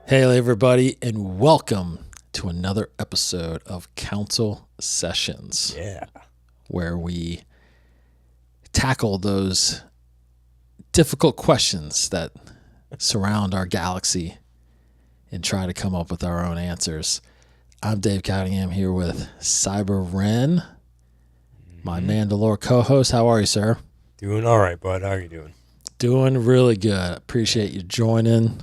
Hey, everybody, and welcome to another episode of Council Sessions. Yeah. Where we tackle those difficult questions that surround our galaxy and try to come up with our own answers. I'm Dave Cottingham here with Cyber Ren, my Mandalore co-host. How are you, sir? Doing all right, bud. How are you doing? Doing really good. Appreciate you joining.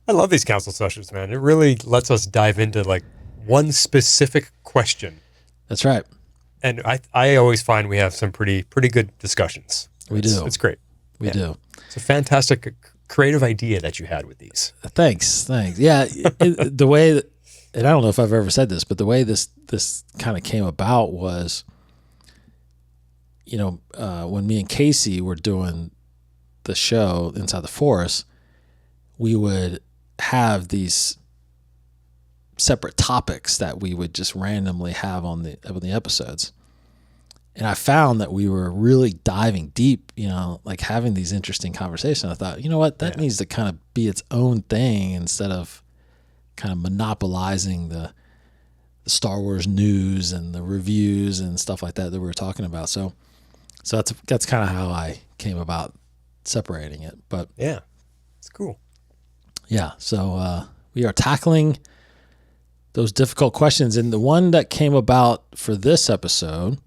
I love these council sessions, man. It really lets us dive into like one specific question. That's right. And I always find we have some pretty good discussions. We do. It's great. We do. It's a fantastic creative idea that you had with these. Thanks. Yeah, the way that, and I don't know if I've ever said this, but the way this kind of came about was, when me and Casey were doing the show Inside the Forest, we would have these separate topics that we would just randomly have on the episodes. And I found that we were really diving deep, like having these interesting conversations. I thought, you know what, that needs to kind of be its own thing instead of kind of monopolizing the Star Wars news and the reviews and stuff like that we were talking about. So that's kind of how I came about separating it. But yeah, it's cool. Yeah, so we are tackling those difficult questions. And the one that came about for this episode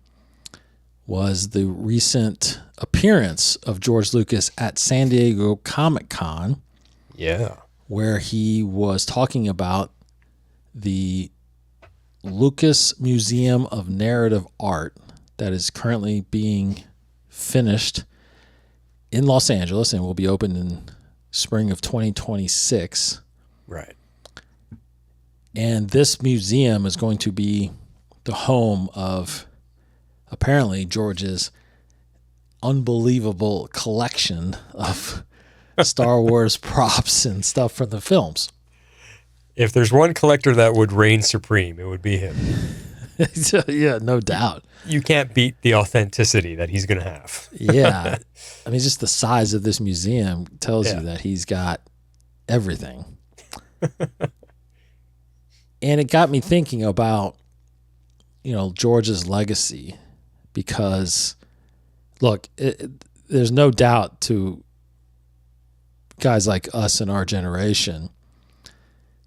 was the recent appearance of George Lucas at San Diego Comic-Con. Yeah. Where he was talking about the Lucas Museum of Narrative Art that is currently being finished in Los Angeles and will be opened in spring of 2026. Right. And this museum is going to be the home of apparently George's unbelievable collection of Star Wars props and stuff from the films. If there's one collector that would reign supreme, it would be him. Yeah, no doubt. You can't beat the authenticity that he's going to have. Yeah. I mean, just the size of this museum tells you that he's got everything. And it got me thinking about, George's legacy because, look, there's no doubt to guys like us in our generation,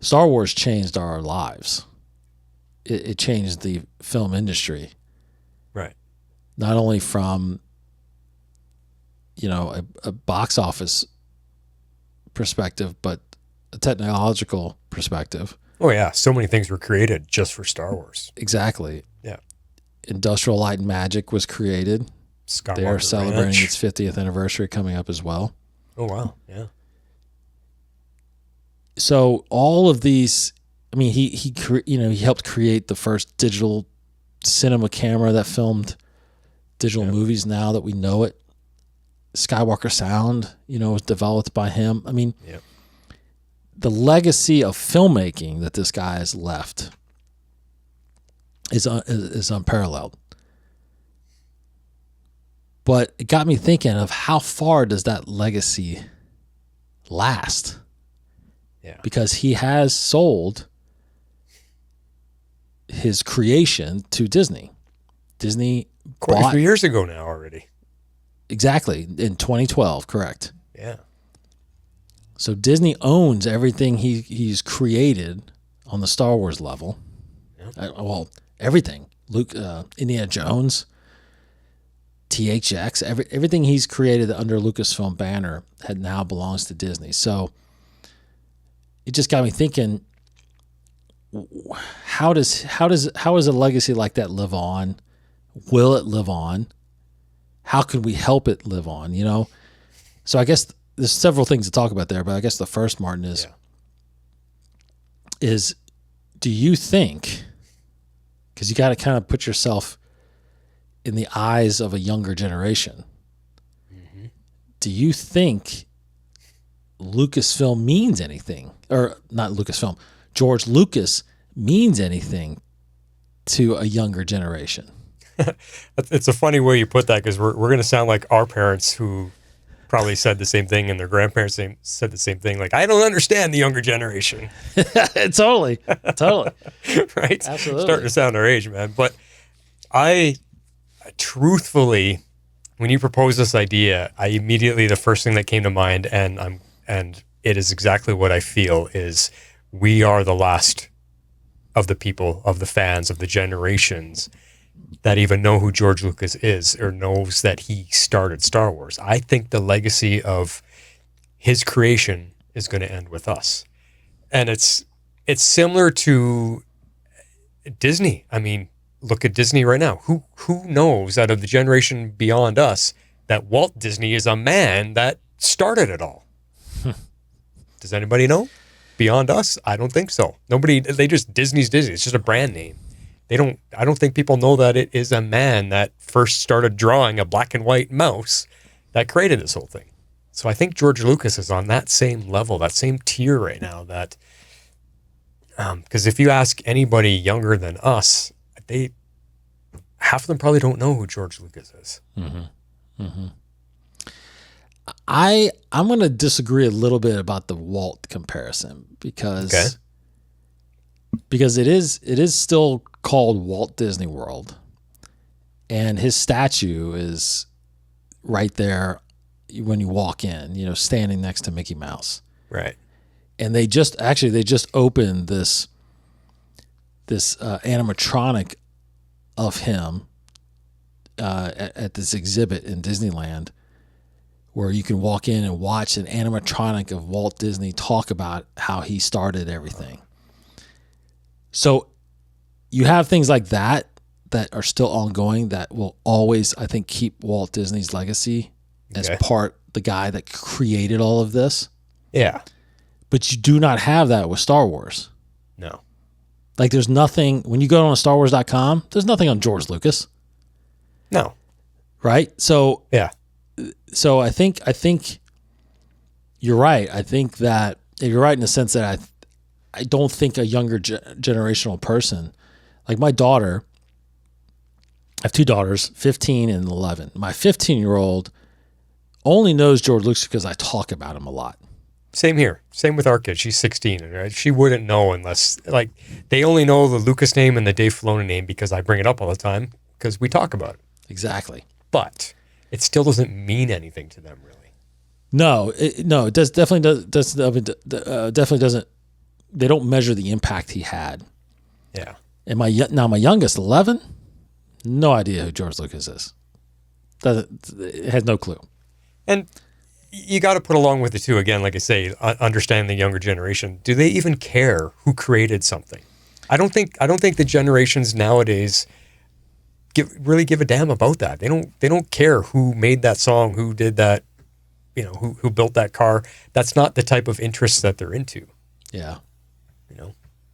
Star Wars changed our lives. It changed the film industry. Right. Not only from, a box office perspective, but a technological perspective. Oh, yeah. So many things were created just for Star Wars. Exactly. Yeah. Industrial Light and Magic was created. Skywalker They're celebrating Ranch. its 50th anniversary coming up as well. Oh, wow. Yeah. So all of these, I mean, he helped create the first digital cinema camera that filmed digital movies now that we know it. Skywalker Sound, was developed by him. I mean, the legacy of filmmaking that this guy has left is unparalleled. But it got me thinking of how far does that legacy last? Yeah. Because he has sold his creation to Disney. Disney Quite a bought few years ago now already. exactly in 2012, correct? Yeah. So Disney owns everything he's created on the Star Wars level. Well, everything. Indiana Jones, THX, everything he's created under Lucasfilm banner now belongs to Disney. So it just got me thinking, how is a legacy like that live on? Will it live on? How can we help it live on? So I guess there's several things to talk about there, but I guess the first, Martin, is do you think, because you got to kind of put yourself in the eyes of a younger generation, do you think Lucasfilm means anything, or not Lucasfilm, George Lucas means anything to a younger generation? It's a funny way you put that because we're going to sound like our parents who probably said the same thing, and their grandparents said the same thing. Like, I don't understand the younger generation. Totally. Right? Absolutely. Starting to sound our age, man. But I truthfully, when you proposed this idea, the first thing that came to mind, and it is exactly what I feel, is we are the last of the people, of the fans, of the generations that even know who George Lucas is or knows that he started Star Wars. I think the legacy of his creation is going to end with us. And it's similar to Disney. I mean, look at Disney right now. Who knows out of the generation beyond us that Walt Disney is a man that started it all? Does anybody know? Beyond us? I don't think so. Nobody, Disney's Disney. It's just a brand name. I don't think people know that it is a man that first started drawing a black and white mouse that created this whole thing. So I think George Lucas is on that same level, that same tier right now, that, because if you ask anybody younger than us, half of them probably don't know who George Lucas is. Mm-hmm. Mm-hmm. I'm going to disagree a little bit about the Walt comparison because it is still called Walt Disney World, and his statue is right there when you walk in, standing next to Mickey Mouse. Right. And they just opened this animatronic of him at this exhibit in Disneyland, where you can walk in and watch an animatronic of Walt Disney talk about how he started everything. So you have things like that are still ongoing that will always, I think, keep Walt Disney's legacy as the guy that created all of this. Yeah. But you do not have that with Star Wars. No. Like, there's nothing, when you go on StarWars.com, there's nothing on George Lucas. No. Right? So, yeah. So I think you're right. I think that you're right in the sense that I don't think a younger generational person, like my daughter, I have two daughters, 15 and 11. My 15-year-old only knows George Lucas because I talk about him a lot. Same here. Same with our kid. She's 16, right? She wouldn't know unless, like, they only know the Lucas name and the Dave Filoni name because I bring it up all the time because we talk about it. Exactly. But it still doesn't mean anything to them, really. No, it definitely doesn't. They don't measure the impact he had. Yeah. And my youngest, 11, no idea who George Lucas is. Has no clue. And you got to put along with it too. Again, like I say, understand the younger generation. Do they even care who created something? I don't think the generations nowadays really give a damn about that. They don't care who made that song, who did that, who built that car. That's not the type of interest that they're into. Yeah.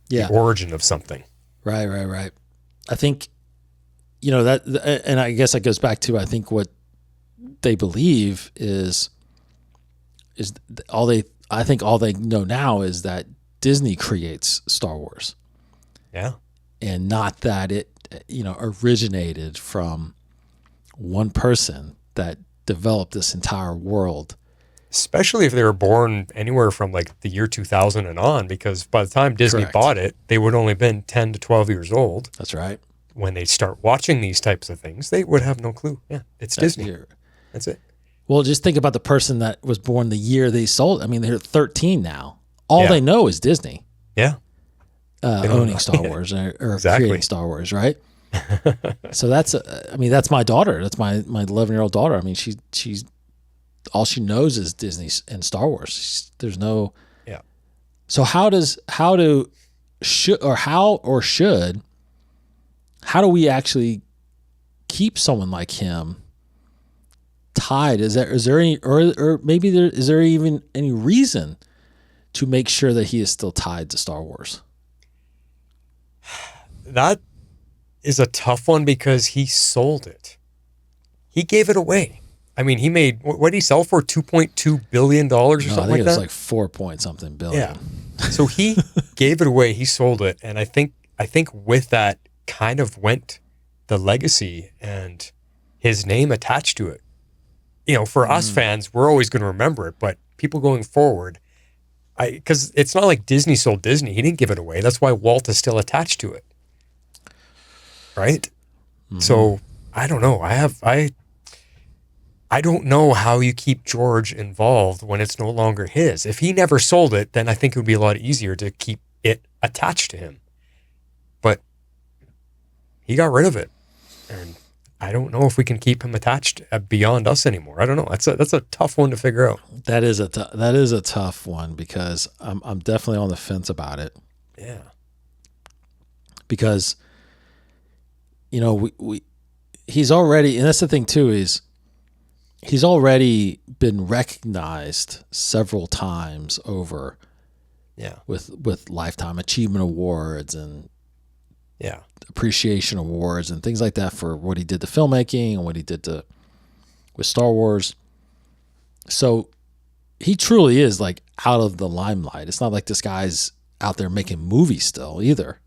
The origin of something. Right. I think, that, and I guess that goes back to, I think what they believe is all they know now is that Disney creates Star Wars. Yeah. And not that it, originated from one person that developed this entire world. Especially if they were born anywhere from like the year 2000 and on, because by the time Disney bought it, they would only been 10 to 12 years old. That's right. When they start watching these types of things, they would have no clue. Yeah, it's Disney. That's it. Well, just think about the person that was born the year they sold. I mean, they're 13 now. All they know is Disney. Yeah. Owning Star Wars or creating Star Wars, right? So that's my daughter. That's my 11-year-old daughter. I mean, she's all she knows is Disney and Star Wars. There's no. Yeah. So how do we actually keep someone like him tied? Is there any, or maybe is there even any reason to make sure that he is still tied to Star Wars? That is a tough one because he sold it. He gave it away. I mean, he made, what did he sell for? $2.2 billion or something like that? I think it was like 4-point-something billion. Yeah. So he gave it away. He sold it. And I think with that kind of went the legacy and his name attached to it. for us fans, we're always going to remember it, but people going forward, because it's not like Disney sold Disney. He didn't give it away. That's why Walt is still attached to it. Right? So I don't know. I don't know how you keep George involved when it's no longer his. If he never sold it, then I think it would be a lot easier to keep it attached to him. But he got rid of it. And I don't know if we can keep him attached beyond us anymore. I don't know. That's a tough one to figure out. That is a tough one, because I'm definitely on the fence about it. Yeah. Because he's already, and that's the thing too, is he's already been recognized several times over. Yeah. With Lifetime Achievement Awards and appreciation awards and things like that for what he did to filmmaking and what he did with Star Wars. So he truly is like out of the limelight. It's not like this guy's out there making movies still either.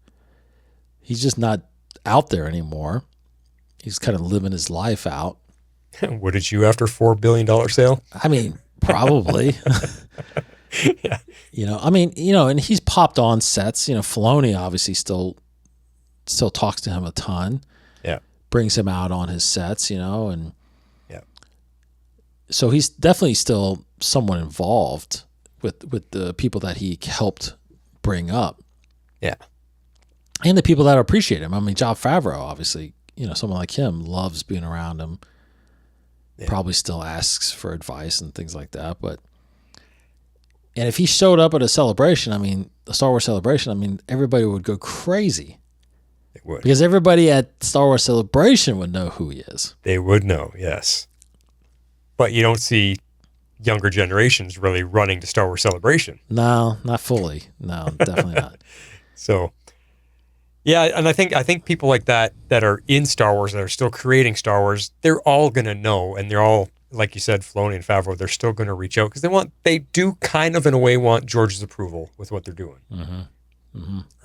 He's just not out there anymore. He's kind of living his life out. What did you after $4 billion sale? I mean, probably. Yeah. And he's popped on sets. Filoni obviously still talks to him a ton. Yeah. Brings him out on his sets, and yeah. So he's definitely still somewhat involved with the people that he helped bring up. Yeah. And the people that appreciate him. I mean, Jon Favreau, obviously, someone like him loves being around him. Yeah. Probably still asks for advice and things like that. And if he showed up at a celebration, a Star Wars celebration, everybody would go crazy. They would. Because everybody at Star Wars Celebration would know who he is. They would know, yes. But you don't see younger generations really running to Star Wars Celebration. No, not fully. No, definitely not. So, yeah, and I think people like that are in Star Wars, that are still creating Star Wars, they're all going to know, and they're all, like you said, Filoni and Favreau, they're still going to reach out because they do kind of in a way want George's approval with what they're doing. Mm-hmm.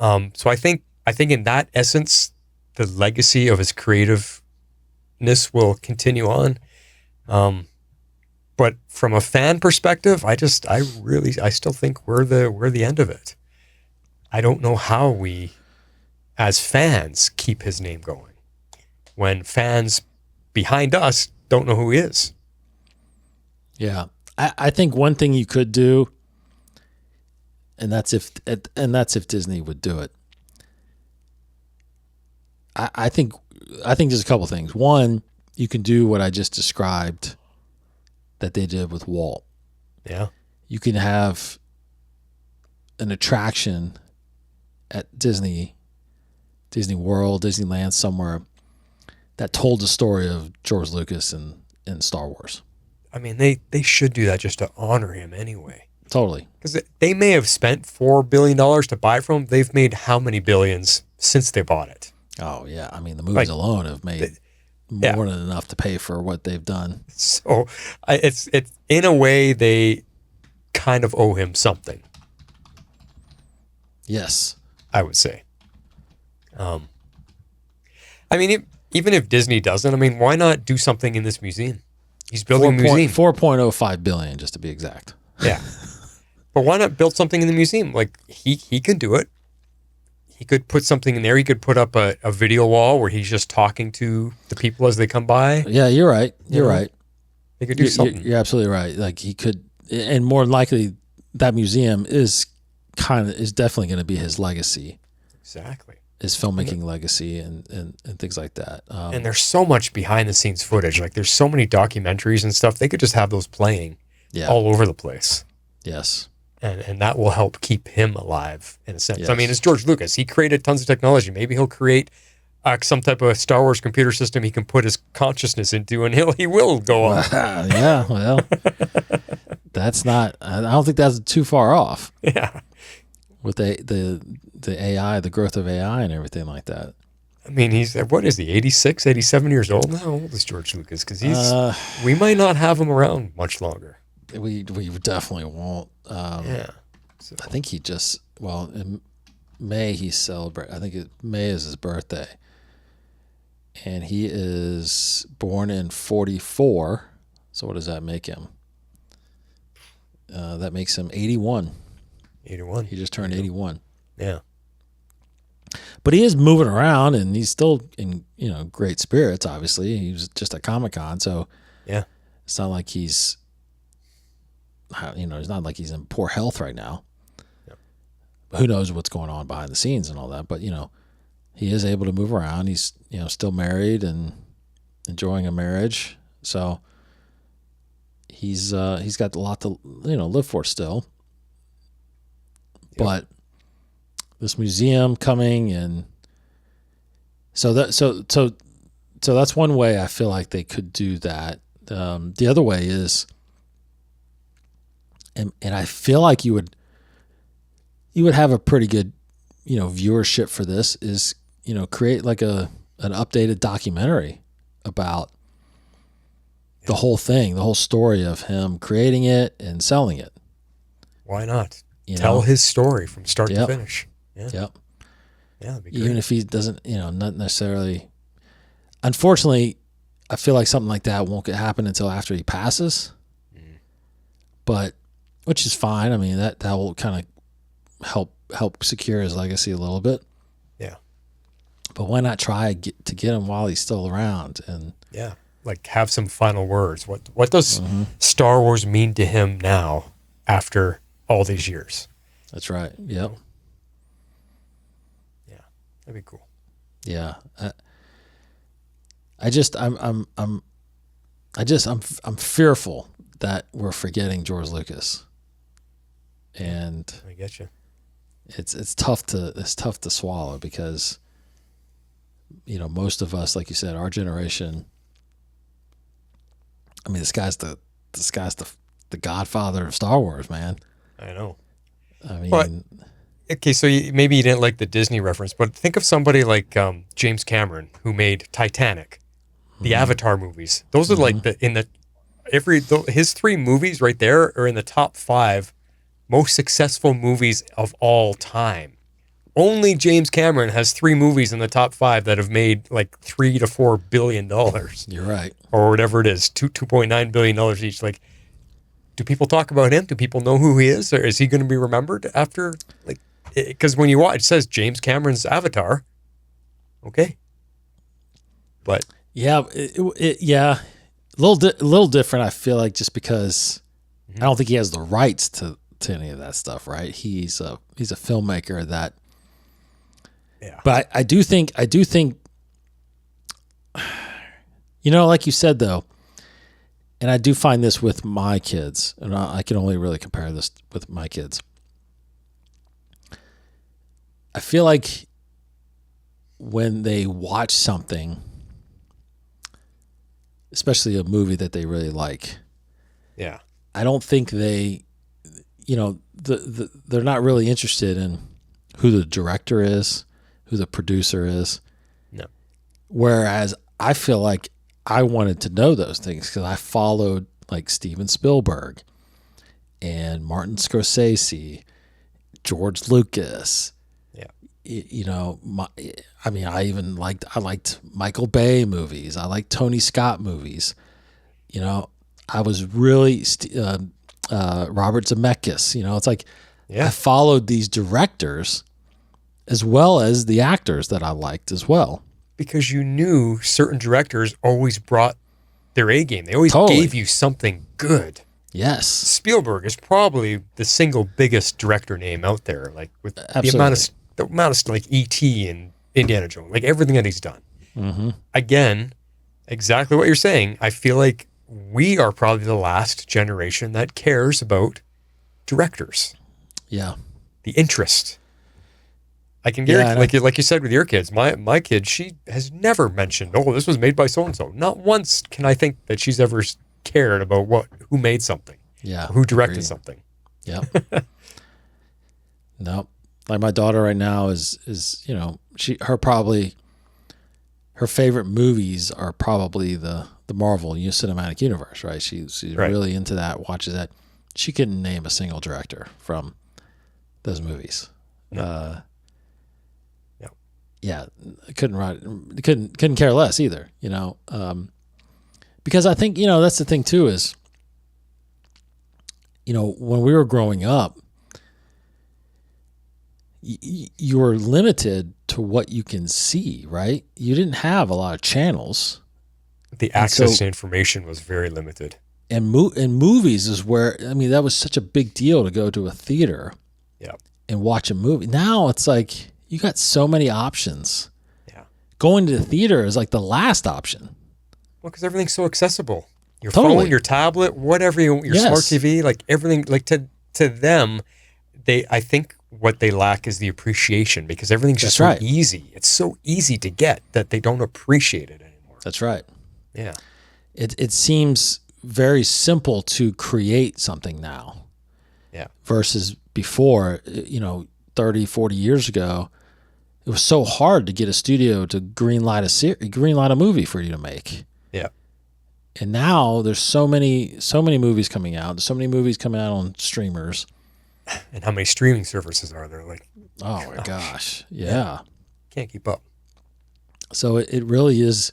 Mm-hmm. So I think in that essence, the legacy of his creativeness will continue on. But from a fan perspective, I still think we're the end of it. I don't know how we, as fans, keep his name going when fans behind us don't know who he is. Yeah, I think one thing you could do, and that's if Disney would do it. I think there's a couple things. One, you can do what I just described that they did with Walt. Yeah, you can have an attraction at Disney World, Disneyland, somewhere that told the story of George Lucas and Star Wars. I mean, they should do that just to honor him anyway. Totally. Because they may have spent $4 billion to buy it from him. They've made how many billions since they bought it? Oh, yeah. I mean, the movies alone have made more than enough to pay for what they've done. So it's in a way, they kind of owe him something. Yes. I would say. I mean, even if Disney doesn't, why not do something in this museum? He's building a museum. $4.05 billion, just to be exact. Yeah. But why not build something in the museum? Like, he can do it. He could put something in there. He could put up a video wall where he's just talking to the people as they come by. Yeah, you're right. You're right. They could do something. You're absolutely right. Like, he could, and more likely, that museum is definitely going to be his legacy. Exactly. His filmmaking legacy and things like that. And there's so much behind the scenes footage. Like, there's so many documentaries and stuff. They could just have those playing all over the place. Yes. And that will help keep him alive in a sense. Yes. I mean, it's George Lucas. He created tons of technology. Maybe he'll create some type of Star Wars computer system he can put his consciousness into, and he will go on. Yeah, well, that's not. I don't think that's too far off. Yeah. With the AI, the growth of AI and everything like that. I mean, what is he, 86, 87 years old? How old is George Lucas? Because we might not have him around much longer. We definitely won't. So. I think in May he celebrates. I think May is his birthday. And he is born in 1944. So what does that make him? That makes him 81. 81. He just turned 81. Yeah. But he is moving around, and he's still in, great spirits, obviously. He was just at Comic-Con, so yeah, it's not like he's, it's not like he's in poor health right now. Yep. Who knows what's going on behind the scenes and all that, but, he is able to move around. He's, still married and enjoying a marriage, so he's got a lot to, live for still. Yep. But this museum coming, and so that's one way I feel like they could do that. The other way is, and I feel like you would have a pretty good, viewership for this, is, create like an updated documentary about the whole thing, the whole story of him creating it and selling it. Why not? Tell his story from start to finish. Yeah. Yep. Yeah, that'd be great. Even if he doesn't, not necessarily. Unfortunately, I feel like something like that won't happen until after he passes. But, which is fine. I mean, that will kind of help secure his legacy a little bit. Yeah. But why not try to get him while he's still around? And yeah, like have some final words. What does Star Wars mean to him now after all these years? That's right. Yep. Yeah, that'd be cool. Yeah. I'm fearful that we're forgetting George Lucas, and I get you. It's tough to swallow, because most of us, like you said, our generation. I mean, this guy's the godfather of Star Wars, man. I know. I mean, but, okay, so maybe you didn't like the Disney reference, but think of somebody like James Cameron, who made Titanic, the Avatar movies. Those are like his 3 movies right there are in the top 5 most successful movies of all time. Only James Cameron has 3 movies in the top 5 that have made like $3 to $4 billion. You're right, or whatever it is, $2.9 billion each. Like, do people talk about him? Do people know who he is, or is he going to be remembered after? Like, because when you watch, it says James Cameron's Avatar. Okay, but yeah, a little different. I feel like, just because I don't think he has the rights to any of that stuff, right? He's a filmmaker that. Yeah. But I do think, like you said though, and I do find this with my kids, and I can only really compare this with my kids. I feel like when they watch something, especially a movie that they really like, yeah, I don't think they, they're not really interested in who the director is, who the producer is. No. Whereas I feel like I wanted to know those things, because I followed like Steven Spielberg and Martin Scorsese, George Lucas. Yeah. I liked Michael Bay movies. I liked Tony Scott movies. I was really Robert Zemeckis. It's like I followed these directors as well as the actors that I liked as well. Because you knew certain directors always brought their A game. They always gave you something good. Yes. Spielberg is probably the single biggest director name out there, like with the amount of like E.T. and Indiana Jones, like everything that he's done. Mm-hmm. Again, exactly what you're saying. I feel like we are probably the last generation that cares about directors. Yeah. The interest. I can guarantee, like you said with your kids, my kid, she has never mentioned, oh, this was made by so-and-so. Not once can I think that she's ever cared about who made something. Yeah. Who directed something. Yeah. No. Like my daughter right now is her favorite movies are probably the Marvel Cinematic Universe, right? She's really into that, watches that. She couldn't name a single director from those movies. No. Yeah, couldn't care less either, Because I think, that's the thing too is, when we were growing up, you were limited to what you can see, right? You didn't have a lot of channels. The access to information was very limited. And movies is where, that was such a big deal to go to a theater and watch a movie. Now it's like you got so many options. Yeah. Going to the theater is like the last option. Well, because everything's so accessible. Your phone, your tablet, whatever, your smart TV, like everything, like to them, I think what they lack is the appreciation, because everything's just so easy. It's so easy to get that they don't appreciate it anymore. That's right. Yeah. It seems very simple to create something now. Yeah. Versus before, 30, 40 years ago, it was so hard to get a studio to greenlight a movie for you to make. Yeah. And now there's so many movies coming out. There's so many movies coming out on streamers. And how many streaming services are there? Like, oh my gosh. Yeah. Can't keep up. So it really is.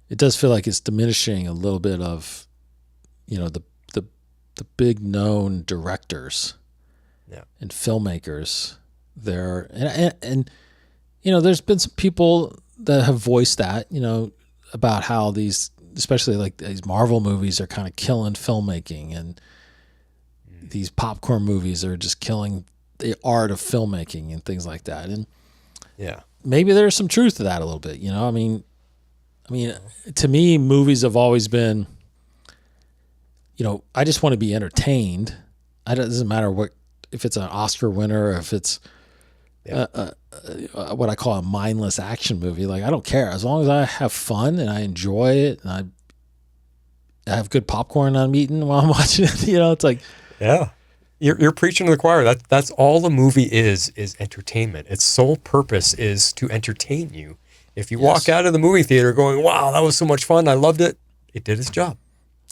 It does feel like it's diminishing a little bit of, the big known directors and filmmakers there. And there's been some people that have voiced that, about how these, especially like these Marvel movies, are kind of killing filmmaking, and these popcorn movies are just killing the art of filmmaking and things like that. And maybe there's some truth to that a little bit, I mean, to me, movies have always been, I just want to be entertained. It doesn't matter if it's an Oscar winner, or if it's what I call a mindless action movie. Like, I don't care. As long as I have fun and I enjoy it, and I have good popcorn I'm eating while I'm watching it, it's like... Yeah. You're preaching to the choir. That's all the movie is entertainment. Its sole purpose is to entertain you. If you walk out of the movie theater going, wow, that was so much fun, I loved it, it did its job.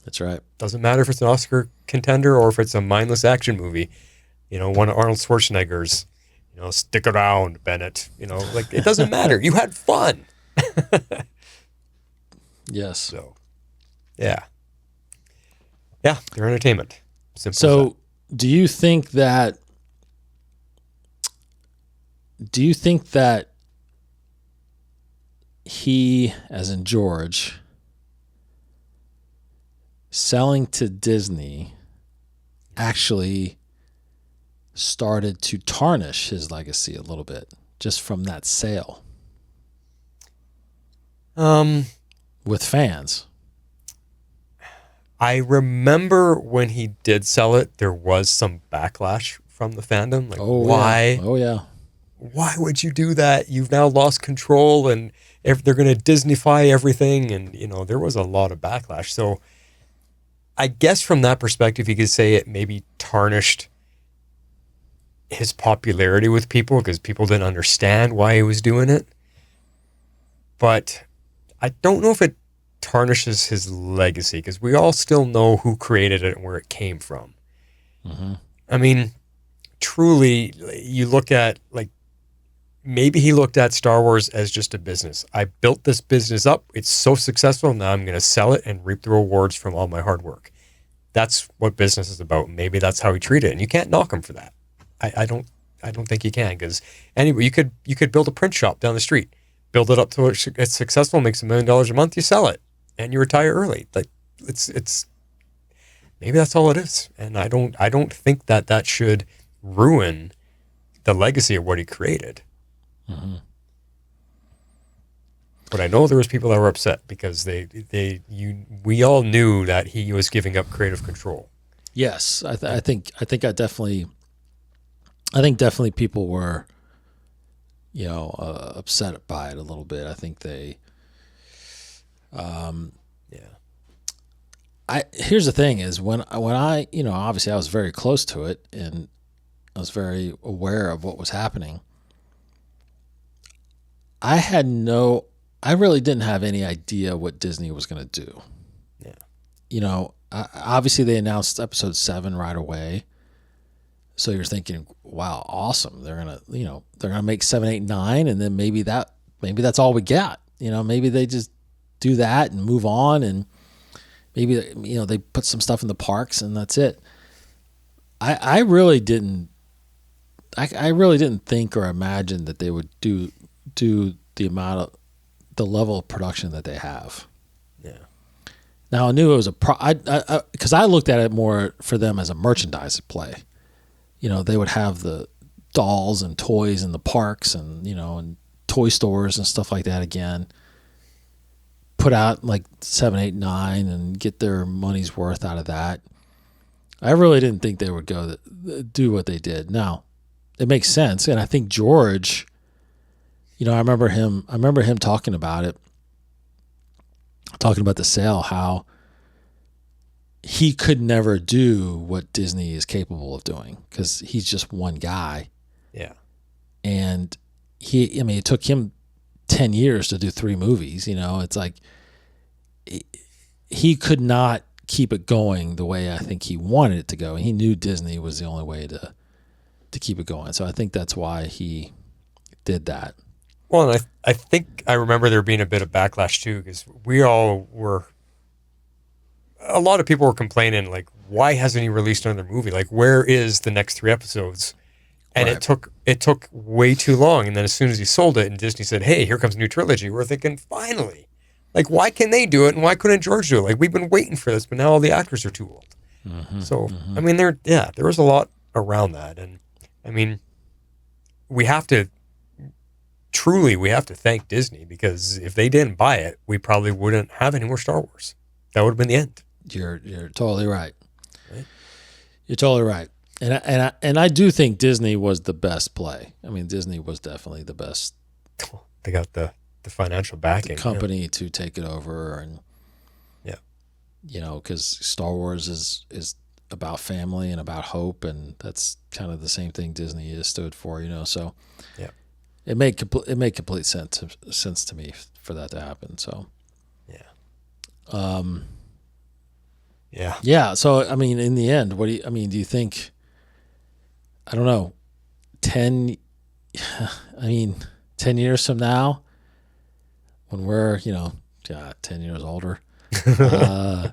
That's right. Doesn't matter if it's an Oscar contender or if it's a mindless action movie. One of Arnold Schwarzenegger's, stick around, Bennett. Like, it doesn't matter. You had fun. Yes. So, yeah. Yeah, they're entertainment. Simple so, do you think that he, as in George, selling to Disney actually started to tarnish his legacy a little bit just from that sale? With fans. I remember when he did sell it, there was some backlash from the fandom. Like, why? Yeah. Oh, yeah. Why would you do that? You've now lost control, and if they're going to Disneyfy everything, and there was a lot of backlash. So I guess from that perspective, you could say it maybe tarnished his popularity with people, because people didn't understand why he was doing it. But I don't know if it tarnishes his legacy, because we all still know who created it and where it came from. Mm-hmm. I mean, truly, you look at, like, maybe he looked at Star Wars as just a business. I built this business up. It's so successful. Now I'm going to sell it and reap the rewards from all my hard work. That's what business is about. Maybe that's how he treated it. And you can't knock him for that. I don't think you can, because anyway, you could build a print shop down the street, build it up to it's successful, makes $1 million a month, you sell it, and you retire early. Like, it's maybe that's all it is. And I don't think that should ruin the legacy of what he created. Mm-hmm. But I know there was people that were upset because we all knew that he was giving up creative control. Yes, I think definitely people were, upset by it a little bit. I think they, here's the thing is when I, obviously I was very close to it and I was very aware of what was happening. I really didn't have any idea what Disney was going to do. Yeah. Obviously they announced episode 7 right away. So you're thinking, wow, awesome. They're going to make 7, 8, 9. And then maybe that's all we got. Maybe they just do that and move on, and maybe they put some stuff in the parks and that's it. I really didn't think or imagine that they would do the level of production that they have. Yeah. Now I knew it was because I looked at it more for them as a merchandise play. They would have the dolls and toys in the parks and and toy stores and stuff like that again. Put out like 7, 8, 9 and get their money's worth out of that. I really didn't think they would do what they did. Now, it makes sense, and I think George, I remember him talking about it, talking about the sale, how he could never do what Disney is capable of doing because he's just one guy. Yeah. And it took him 10 years to do 3 movies. It's like he could not keep it going the way I think he wanted it to go. He knew Disney was the only way to keep it going. So I think that's why he did that. Well, and I think I remember there being a bit of backlash too, because a lot of people were complaining, like, why hasn't he released another movie? Like, where is the next 3 episodes? And right. it took way too long. And then as soon as he sold it and Disney said, hey, here comes a new trilogy, we're thinking, finally. Like, why can they do it and why couldn't George do it? Like, we've been waiting for this, but now all the actors are too old. Mm-hmm, so, mm-hmm. I mean, there was a lot around that. And, I mean, we have to thank Disney, because if they didn't buy it, we probably wouldn't have any more Star Wars. That would have been the end. You're totally right. You're totally right. And I do think Disney was the best play. I mean, Disney was definitely the best. They got the financial backing. The company to take it over, and because Star Wars is about family and about hope, and that's kind of the same thing Disney has stood for. So it made complete sense to me for that to happen. So yeah. So I mean, in the end, do you think? I don't know. 10 years from now, when we're 10 years older, I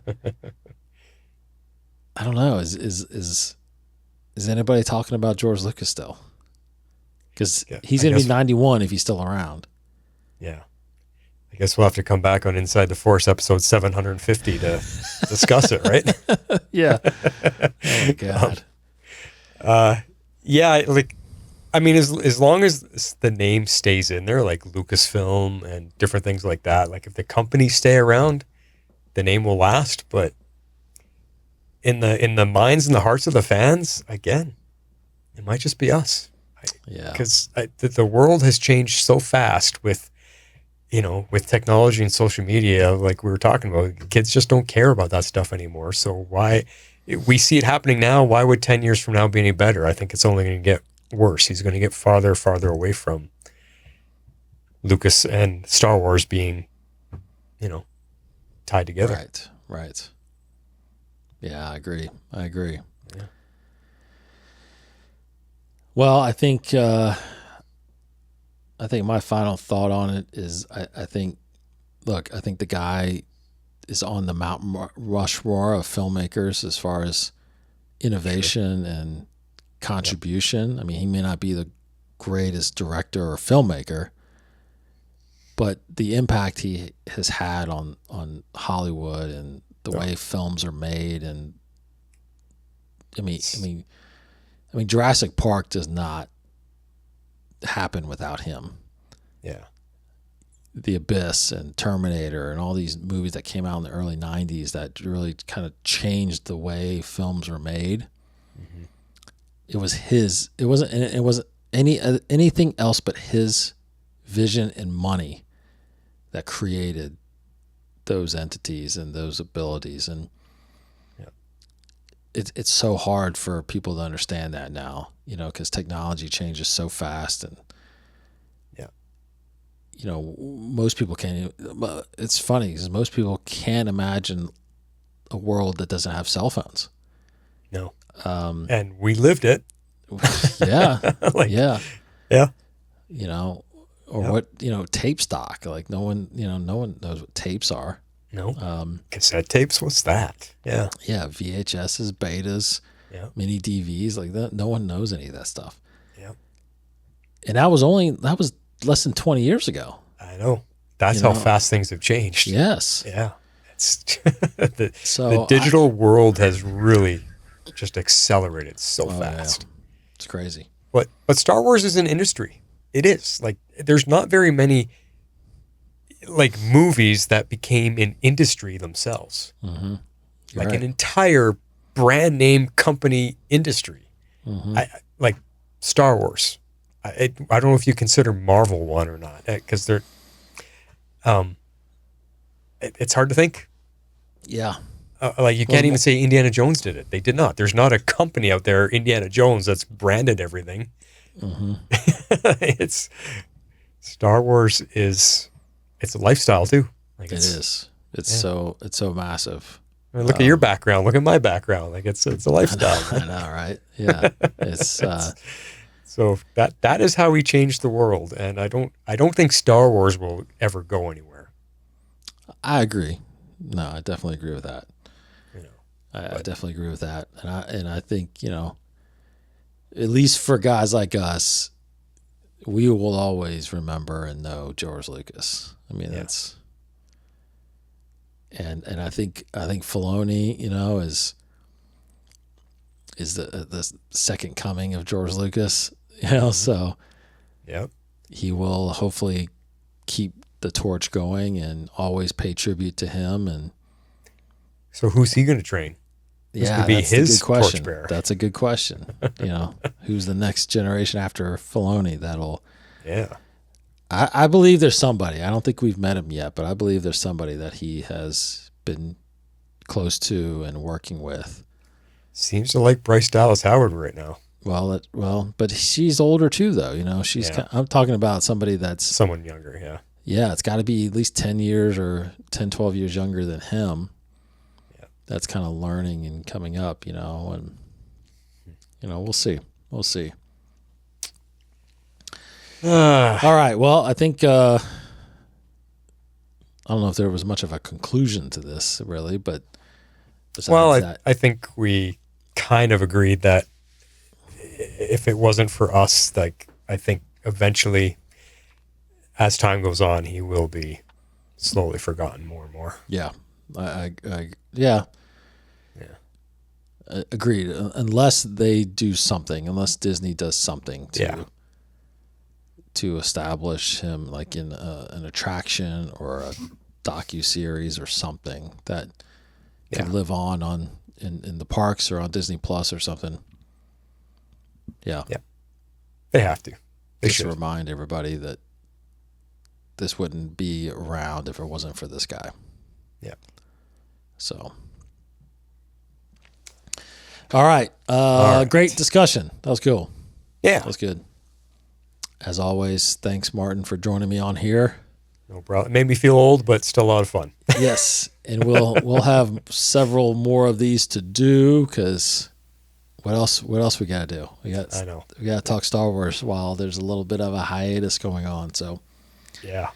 don't know. Is anybody talking about George Lucas still? Because he's going to be 91 if he's still around. Yeah. I guess we'll have to come back on Inside the Force episode 750 to discuss it, right? Yeah. Oh my God. Yeah, like, I mean, as long as the name stays in there, like Lucasfilm and different things like that, like if the companies stay around, the name will last. But in the minds and the hearts of the fans, again, it might just be us. Because the world has changed so fast with technology and social media, like we were talking about. Kids just don't care about that stuff anymore. So why? We see it happening now. Why would 10 years from now be any better? I think it's only going to get worse. He's going to get farther away from Lucas and Star Wars being, tied together. Right. Yeah, I agree. Yeah. Well, I think my final thought on it is I think the guy is on the Mount Rushmore of filmmakers as far as innovation and contribution. I mean, he may not be the greatest director or filmmaker, but the impact he has had on Hollywood and the way films are made, and I mean, Jurassic Park does not happen without him. Yeah. The Abyss and Terminator and all these movies that came out in the early 90s that really kind of changed the way films were made. Mm-hmm. It wasn't anything else but his vision and money that created those entities and those abilities. And it's so hard for people to understand that now, because technology changes so fast, and most people can't. It's funny because most people can't imagine a world that doesn't have cell phones. No. And we lived it. Yeah. Yeah. or Yep. what, tape stock. Like no one knows what tapes are. No. Cassette tapes, what's that? Yeah. Yeah, VHSs, betas, Yeah. mini DVs, like that. No one knows any of that stuff. Yeah. And that was less than 20 years ago. I know. That's how fast things have changed. Yes. Yeah. It's So the digital world has really just accelerated so fast. Yeah. It's crazy. But Star Wars is an industry. It is. Like there's not very many like movies that became an industry themselves. Mm-hmm. Like right. an entire brand name company industry. Mm-hmm. Like Star Wars. I don't know if you consider Marvel one or not, because they're it's hard to think. Yeah. Like you can't even say Indiana Jones did it. They did not. There's not a company out there, Indiana Jones, that's branded everything. Mm-hmm. It's Star Wars is it's a lifestyle too. Like It is. It's so massive. I mean, look at your background. Look at my background. Like it's a lifestyle. I know, right? Yeah. It's so that is how we changed the world, and I don't think Star Wars will ever go anywhere. I agree. No, I definitely agree with that. I but- definitely agree with that. And I think, at least for guys like us, we will always remember and know George Lucas. I mean, that's and I think Filoni, is the second coming of George Lucas, so Yep. he will hopefully keep the torch going and always pay tribute to him. And So who's he going to train? Who's yeah, gonna be that's a his good question. torchbearer? That's a good question. Who's the next generation after Filoni that'll? Yeah. I believe there's somebody. I don't think we've met him yet, but I believe there's somebody that he has been close to and working with. Seems to like Bryce Dallas Howard right now. Well, but she's older too, though. She's. Yeah. I'm talking about somebody that's. Someone younger, yeah. Yeah, it's got to be at least 10 years or 10, 12 years younger than him. Yeah. That's kind of learning and coming up, and, we'll see. We'll see. All right. Well, I think, I don't know if there was much of a conclusion to this, really, but besides that. I think we kind of agreed that if it wasn't for us, like, I think eventually, as time goes on, he will be slowly forgotten more and more. Yeah. Yeah. Agreed. Unless they do something, unless Disney does something to establish him, like in an attraction or a docu-series or something that can live on in the parks or on Disney Plus or something. Yeah. Yeah. They have to. They Just should. to remind everybody that this wouldn't be around if it wasn't for this guy. Yeah. So. All right. Great discussion. That was cool. Yeah. That was good. As always, thanks, Martin, for joining me on here. No problem. It made me feel old, but still a lot of fun. Yes, and we'll have several more of these to do because what else we got to do? We got to talk Star Wars while there's a little bit of a hiatus going on. So yeah.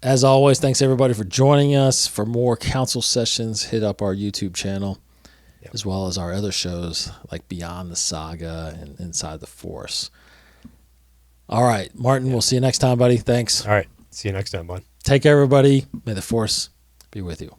As always, thanks everybody for joining us. For more council sessions, hit up our YouTube channel, as well as our other shows like Beyond the Saga and Inside the Force. All right, Martin, we'll see you next time, buddy. Thanks. All right. See you next time, bud. Take care, everybody. May the Force be with you.